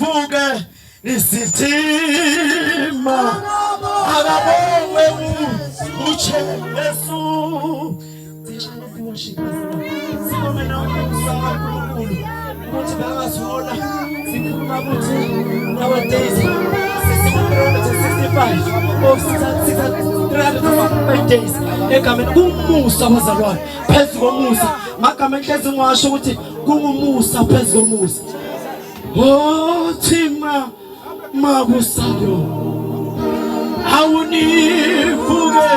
nivuge nisitima akabongwe uche Yesu sibonge nawe kusanga kunkulu ukuthi bakazola sikhuluma ukuthi nowadays 65 or 365 days egameni kumusa abazalwane phezu komusa magama enhlezi ngiwasho ukuthi kungumusa phezu komusa oh thima makusalo awunivuke